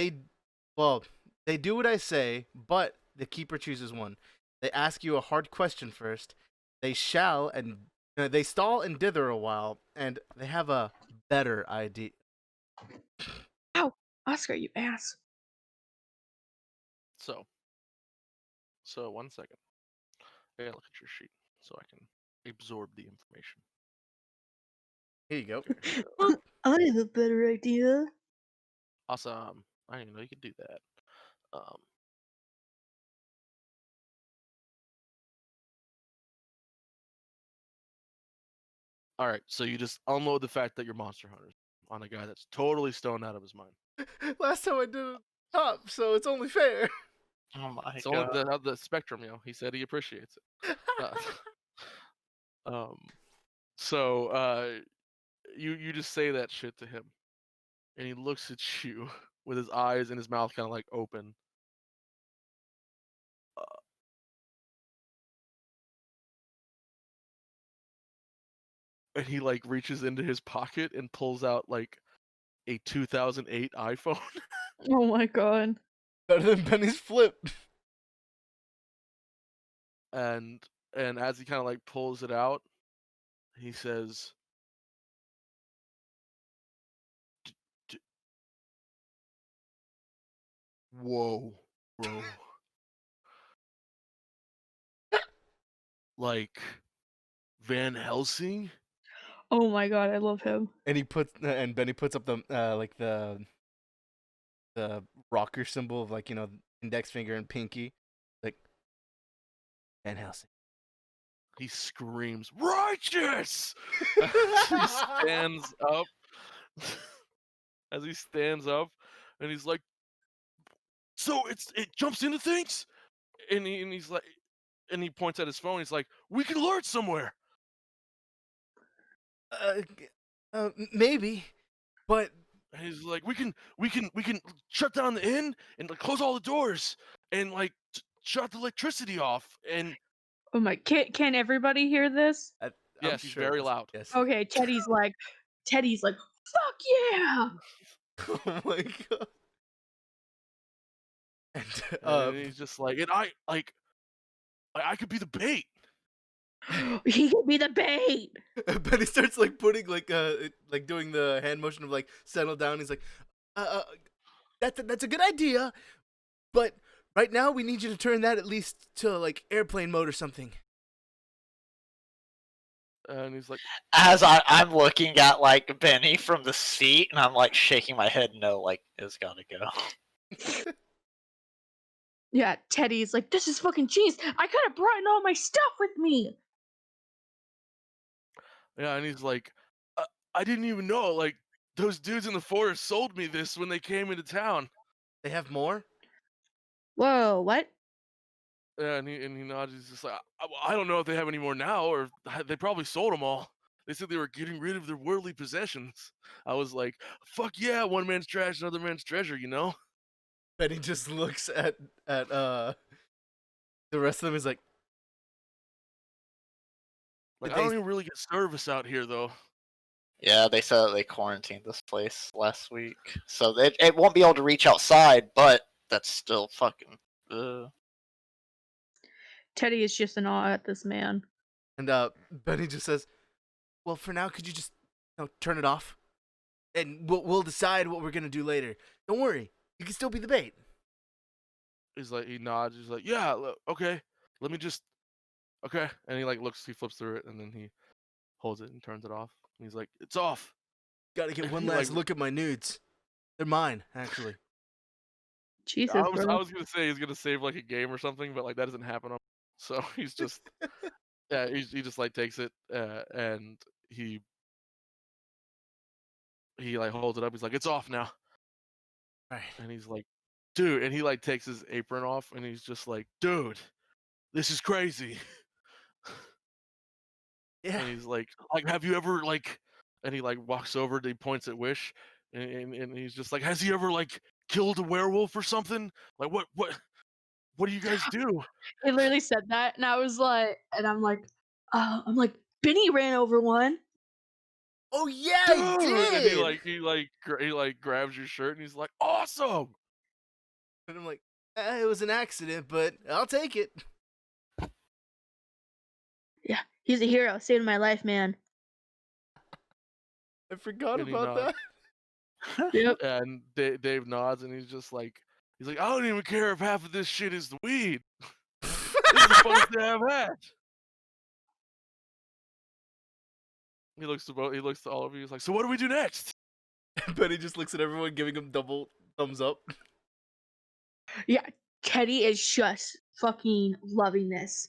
They do what I say, but the keeper chooses one. They ask you a hard question first. They stall and dither a while, and they have a better idea. Ow, Oscar, you ass. So 1 second. I gotta look at your sheet so I can absorb the information. Here you go. Okay, so, I have a better idea. awesome. I didn't know you could do that. All right, so you just unload the fact that you're monster hunters on a guy that's totally stoned out of his mind. Last time I did it top, so it's only fair. Oh my It's only god. the spectrum, He said he appreciates it. Um, so you just say that shit to him, and he looks at you with his eyes and his mouth kind of like open. And he like reaches into his pocket and pulls out like a 2008 iPhone. Oh my god. Better than Benny's flip. and as he kind of like pulls it out, he says, "Whoa, bro! Like Van Helsing?" Oh my god, I love him. And Benny puts up the like the rocker symbol of like index finger and pinky, like Van Helsing. He screams, "Righteous!" He stands up. As he stands up, and he's like, "So it jumps into things," and he's like, and he points at his phone. He's like, "We can alert somewhere." Maybe, but And he's like, "We can shut down the inn and like close all the doors and like shut the electricity off." And Oh my, can everybody hear this? I'm yes, he's sure very it's- loud. Yes. Okay, Teddy's like, fuck yeah! Oh my god. And he's just like, and I could be the bait. He could be the bait! Benny starts like putting like doing the hand motion of like settle down. He's like, that's a good idea, but right now we need you to turn that at least to like airplane mode or something. And he's like, As I'm looking at like Benny from the seat, and I'm like shaking my head no, like it's gotta go. Yeah, Teddy's like, this is fucking cheese. I could have brought in all my stuff with me. yeah, and he's like, I didn't even know. Like those dudes in the forest sold me this when they came into town. They have more. Whoa, what? Yeah, and he nods. He's just like, I don't know if they have any more now, or they probably sold them all. They said they were getting rid of their worldly possessions. I was like, fuck yeah, one man's trash, another man's treasure, Benny just looks at the rest of them. Is like, Like, Did I don't they- even really get service out here, though. Yeah, they said that they quarantined this place last week, so it won't be able to reach outside. But that's still fucking. Teddy is just in awe at this man. and Benny just says, "Well, for now, could you just turn it off, and we'll decide what we're gonna do later. Don't worry, you can still be the bait." He's like, he nods. He's like, yeah, okay. let me just okay. And he like looks, he flips through it, and then he holds it and turns it off. And he's like, it's off. Gotta get one He, like, last look at my nudes. They're mine, actually. Jesus, I bro. was gonna say he's gonna save like a game or something, but like that doesn't happen. So he's just yeah, he just like takes it and he like holds it up. He's like, it's off now. Right. And he's like, dude, and he like takes his apron off and he's just like, dude, this is crazy. Yeah. And he's like, have you ever like? And he like walks over and he points at Wish, and he's just like, has he ever like killed a werewolf or something? Like what do you guys do? He literally said that, and I was like, and I'm like, Benny ran over one. Oh yeah, I Dude! And did. he like grabs your shirt and he's like, awesome. And I'm like, it was an accident, but I'll take it. Yeah, he's a hero, saving my life, man. I forgot And he about nods. that. Yep. And Dave nods and he's like, I don't even care if half of this shit is the weed. This is the funnest day I've had. He looks to all of you. He's like, so what do we do next? But he just looks at everyone, giving him double thumbs up. Yeah, Teddy is just fucking loving this.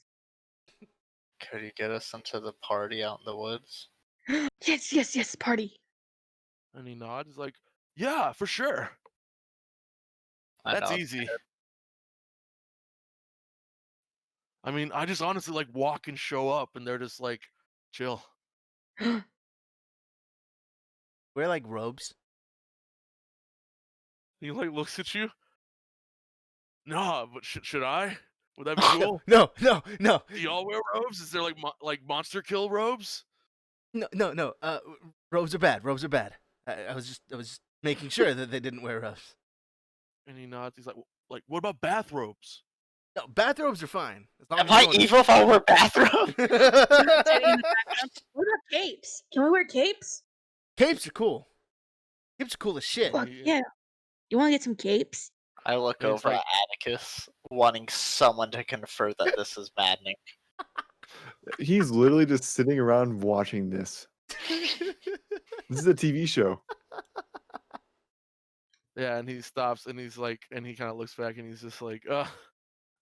Could you get us into the party out in the woods? Yes, party. And he nods. He's like, yeah, for sure. I That's know. easy. I mean, I just honestly like walk and show up, and they're just like, chill. Wear like robes. He like looks at you. Nah, but should I? Would that be cool? No. Do y'all wear robes? Is there like like monster kill robes? No. Robes are bad. Robes are bad. I was just making sure that they didn't wear robes. And he nods. He's like, what about bathrobes? No, bathrobes are fine. As long Am as you I don't- evil if I wear bathrobe? Teddy in the background. What about capes? Can we wear capes? Capes are cool. Capes are cool as shit. Fuck yeah. You want to get some capes? I look And it's over like- at Atticus, wanting someone to confer that this is maddening. He's literally just sitting around watching this. This is a TV show. Yeah, and he stops and he's like, and he kind of looks back and he's just like,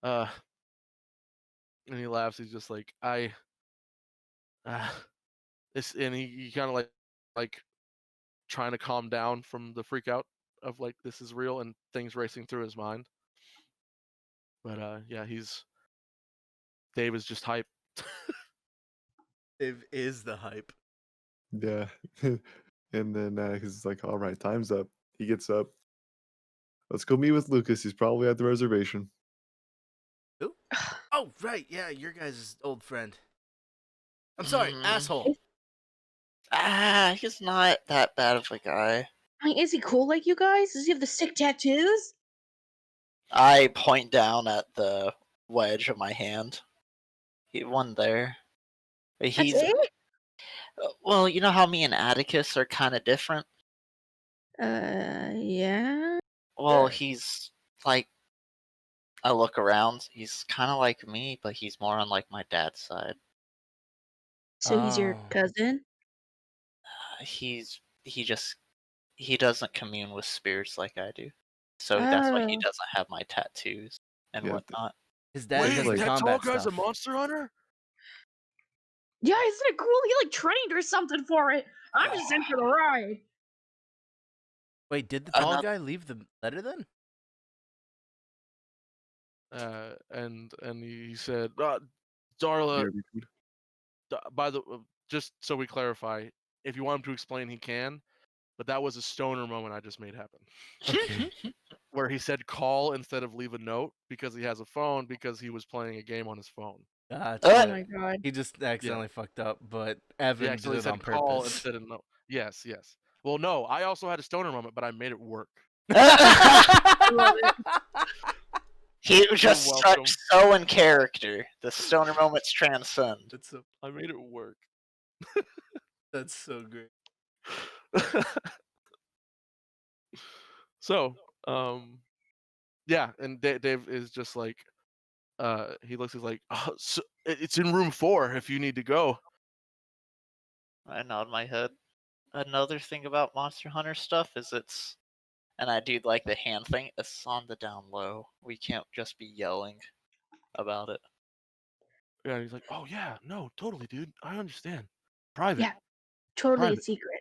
and he laughs. He's just like, this, and he kind of like trying to calm down from the freak out of like this is real and things racing through his mind. But yeah, Dave is just hype. Dave is the hype. Yeah. And then he's like, all right, time's up. He gets up. Let's go meet with Lucas. He's probably at the reservation. Who? Oh, right. Yeah, your guys' old friend. I'm sorry, Mm. asshole. He's not that bad of a guy. I mean, is he cool like you guys? Does he have the sick tattoos? I point down at the wedge of my hand. He one there. But That's he's it? well, you know how me and Atticus are kind of different. Yeah. Well, he's like, I look around. He's kind of like me, but he's more on like my dad's side. So he's your Oh. cousin? He doesn't commune with spirits like I do, so that's why he Oh. doesn't have my tattoos and Yeah, whatnot. His dad Wait, does like the that tall combat guy's stuff. a monster hunter? Yeah, isn't it cool? He like trained or something for it. I'm just in for the ride. Wait, did the tall Another- guy leave the letter then? And he said, Darla, Yeah, dude. by the just so we clarify, if you want him to explain, he can. But that was a stoner moment I just made happen, Okay. where he said call instead of leave a note because he has a phone because he was playing a game on his phone. Oh Gotcha. my god. He just accidentally fucked up, but He Evan did actually it said on call purpose. instead of no. Yes. Well, no, I also had a stoner moment, but I made it work. I love it. He was just welcome. so in character. The stoner moments transcend. I made it work. That's so great. So, yeah, and Dave is just like, he looks, he's like, oh, so it's in room 4 if you need to go. I nod my head. Another thing about Monster Hunter stuff is and I do like the hand thing, it's on the down low. We can't just be yelling about it. Yeah, and he's like, oh yeah, no, totally, dude, I understand. Private. Yeah, totally a Private. secret.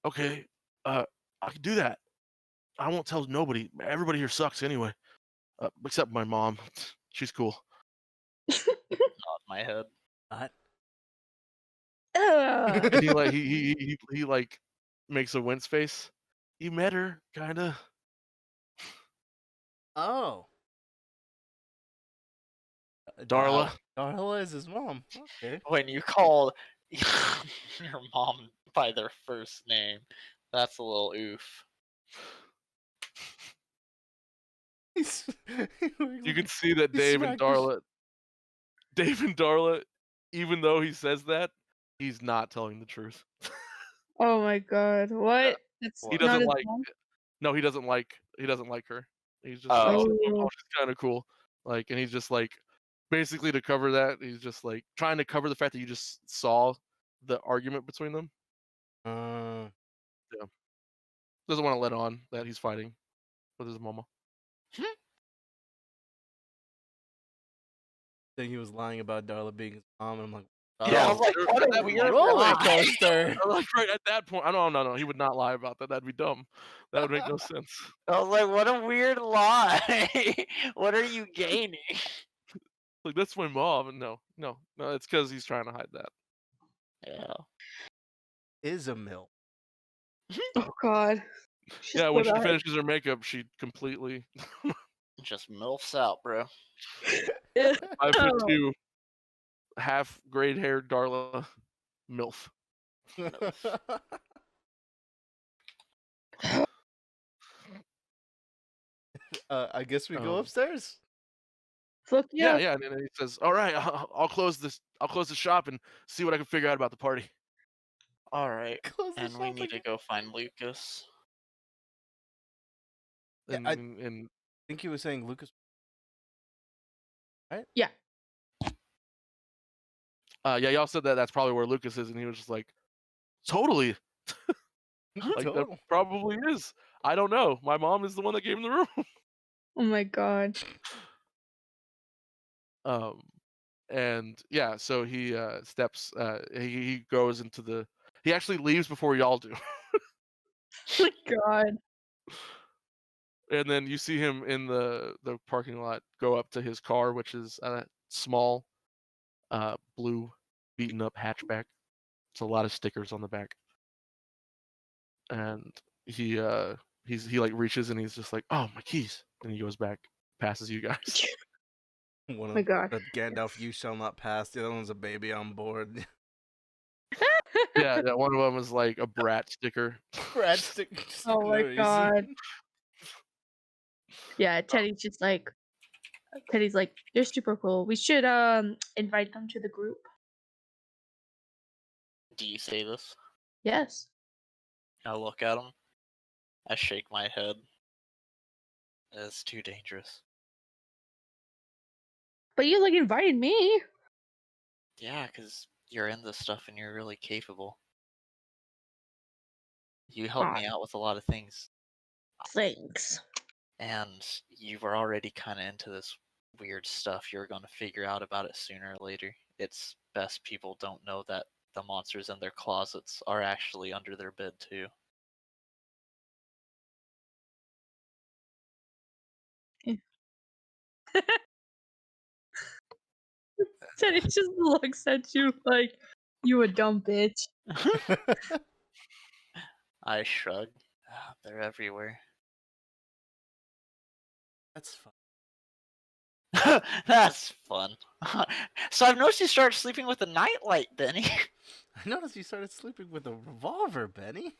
Okay, I can do that. I won't tell nobody. Everybody here sucks anyway, except my mom. She's cool. Nod my head. What? And he like he like makes a wince face. You met her, kinda. Oh. Darla. Darla is his mom. Okay. When you call your mom by their first name, that's a little oof. You can see that He Dave and smacked Darla, even though he says that, he's not telling the truth. Oh my god, what? That's He What? not doesn't his like. mom? No, he doesn't like her. He's just like, Oh. Oh. she's kind of cool. Like, and he's just like, basically to cover that, he's just like trying to cover the fact that you just saw the argument between them. Doesn't want to let on that he's fighting with his mama. Then he was lying about Darla being his mom, and I'm like, Yeah, I oh, was like, what a weird roller lie. coaster. Like right at that point, no, he would not lie about that. That'd be dumb. That would make no sense. I was like, what a weird lie. What are you gaining? Like, that's my mom. And no, it's because he's trying to hide that. Yeah. Is a mill. Oh god. She's Yeah, when so she bad. finishes her makeup, she completely Just milfs out, bro. 5'2", half grayed haired Darla MILF. I guess we go upstairs. Fuck Yeah, yeah. and then he says, "All right, I'll close this. I'll close the shop and see what I can figure out about the party." All right. Close the And we shop need to again. go find Lucas. Yeah, And, I and think he was saying Lucas. Right? Yeah. yeah, y'all said that that's probably where Lucas is, and he was just like, "Totally, like that Total. probably is. I don't know. My mom is the one that gave him the room." Oh my god. And yeah, so he steps. He goes into the. He actually leaves before y'all do. Oh my god. And then you see him in the parking lot go up to his car, which is a small, blue, beaten up hatchback. It's a lot of stickers on the back. And he like reaches and he's just like, "Oh, my keys!" And he goes back, passes you guys. One My of god. the Gandalf, you shall not pass. The other one's a baby on board. Yeah, that one of them is like a brat sticker. Brad stick. Oh my god. Yeah, Teddy's like, they're super cool. We should invite them to the group. Do you say this? Yes. I look at him. I shake my head. It's too dangerous. But you like invited me. Yeah, because you're in this stuff and you're really capable. You helped me out with a lot of things. Thanks. And you were already kind of into this weird stuff. You're going to figure out about it sooner or later. It's best people don't know that the monsters in their closets are actually under their bed, too. Teddy just looks at you like, you a dumb bitch. I shrug. They're everywhere. That's fun. That's fun. So I've noticed you started sleeping with a nightlight, Benny. I noticed you started sleeping with a revolver, Benny.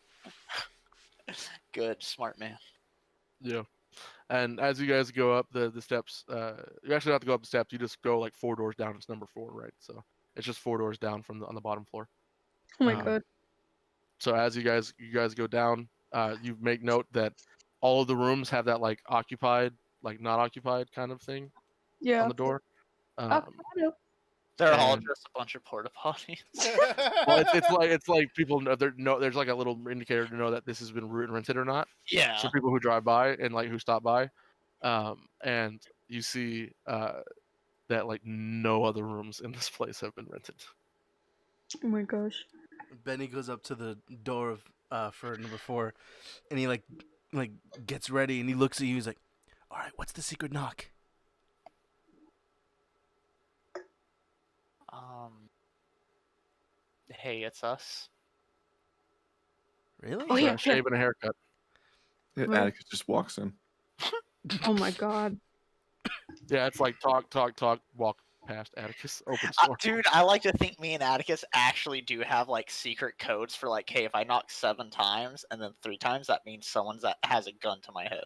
Good, smart man. Yeah. And as you guys go up the steps, you actually don't have to go up the steps. You just go like 4 doors down. It's number 4, right? So it's just 4 doors down from on the bottom floor. Oh my god. So as you guys go down, you make note that all of the rooms have that like occupied, like not occupied kind of thing Yeah. on the door. Oh, Um, I know. They're all And- just a bunch of porta potties. well, it's like people know there's like a little indicator to know that this has been rented or not Yeah. for people who drive by and like who stop by. And you see that like no other rooms in this place have been rented. Oh my gosh. Benny goes up to the door of for number 4, and he like gets ready, and he looks at you. He's like, "All right, what's the secret knock?" Hey, it's us. Really? Oh, yeah. Shave and a haircut. Yeah, Right. Atticus just walks in. Oh my god. Yeah, it's like talk, walk past Atticus, open door. Dude, I like to think me and Atticus actually do have like secret codes for like, hey, if I knock 7 times and then 3 times, that means someone's that has a gun to my head.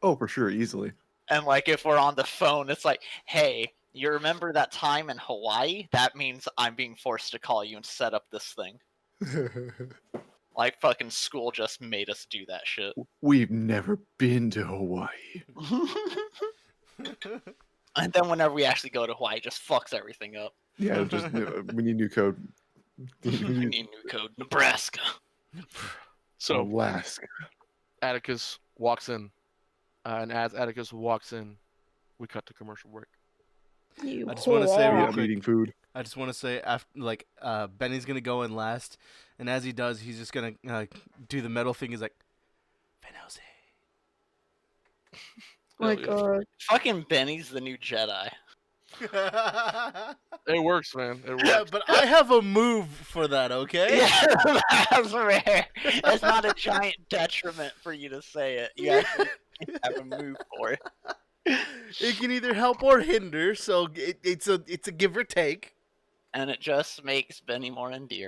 Oh, for sure, easily. And like if we're on the phone, it's like, hey, you remember that time in Hawaii? That means I'm being forced to call you and set up this thing. Like fucking school just made us do that shit. We've never been to Hawaii. And then whenever we actually go to Hawaii, it just fucks everything up. Yeah, just we need new code. We need new code. Nebraska. So Alaska. Atticus walks in, and as Atticus walks in, we cut to commercial break. You I just wanna say whore. real I'm quick- eating food. I just want to say, after Benny's gonna go in last, and as he does, he's just gonna do the metal thing. He's like, Van Helsing. Oh my Hell yeah. god. Fucking Benny's the new Jedi. It works, man. It works. Yeah, but I have a move for that. Okay. Yeah, that's rare. It's not a giant detriment for you to say it. You actually have a move for it. It can either help or hinder, so it's a give or take. And it just makes Benny more endearing.